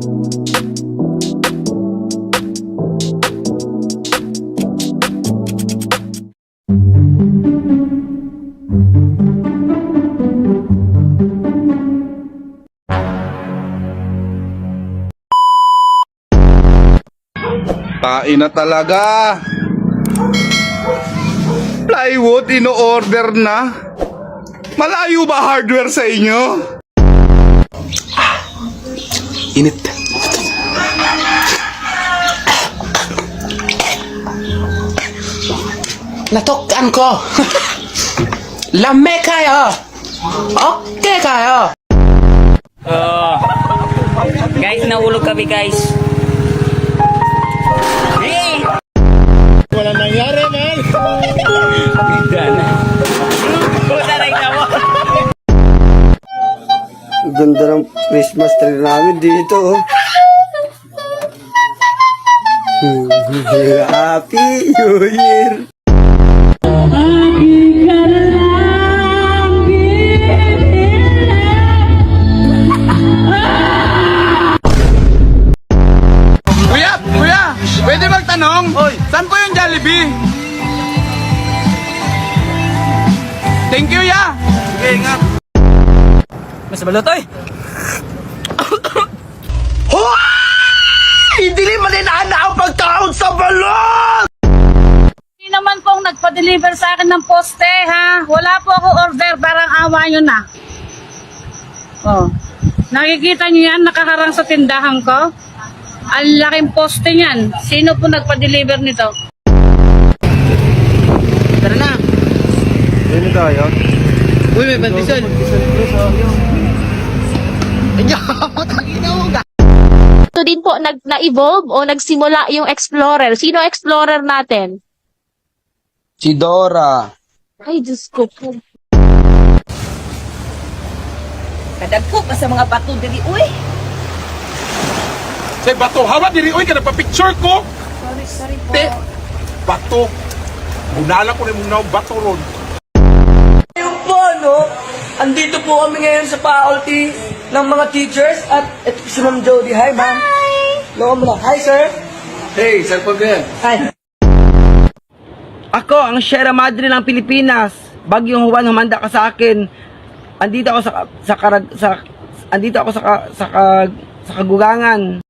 Tain na talaga. Plywood, ino-order na. Malayo ba hardware sa inyo? Init. Natukan ko. Lame kayo. Okay kayo. Guys, nahulog kami guys. Wala nangyari, man. Puta na ikaw. Ganda ng Christmas tree namin dito, oh. Happy New Year! Kuya, pwede magtanong? Oy, saan po yung Jollibee? Thank you, ya. Sige, ingat. Mas balutoy. Hindi naman inaana ang pagkaon sa balon! Hindi naman pong nagpa-deliver sa akin ng poste, ha? Wala po ako order, parang awa nyo na. Oh. Nakikita nyo yan, nakaharang sa tindahan ko? Ang laking poste niyan. Sino po nagpa-deliver nito? Tara na. Sino tayo? Uy, may bandisol. Ito din po, na-evolve o nagsimula yung Explorer. Sino Explorer natin? Si Dora. Ay, Diyos ko po. Kadagko pa sa mga bato dili, uy. Say, bato, hawa diri, oy, ka nagpa-picture ko. Sorry po. Te, bato. Bunala ko na mong naong bato ron. Yung po, no? Andito po kami ngayon sa faculty ng mga teachers at ito si Ma'am Jody. Hi, ma'am. Hi! Loko mo na. Hi, sir. Hey, cellphone ko yan. Hi. Ako ang Sierra Madre ng Pilipinas. Bagyong Juan, humanda ka sa akin. Andito ako sa kagugangan.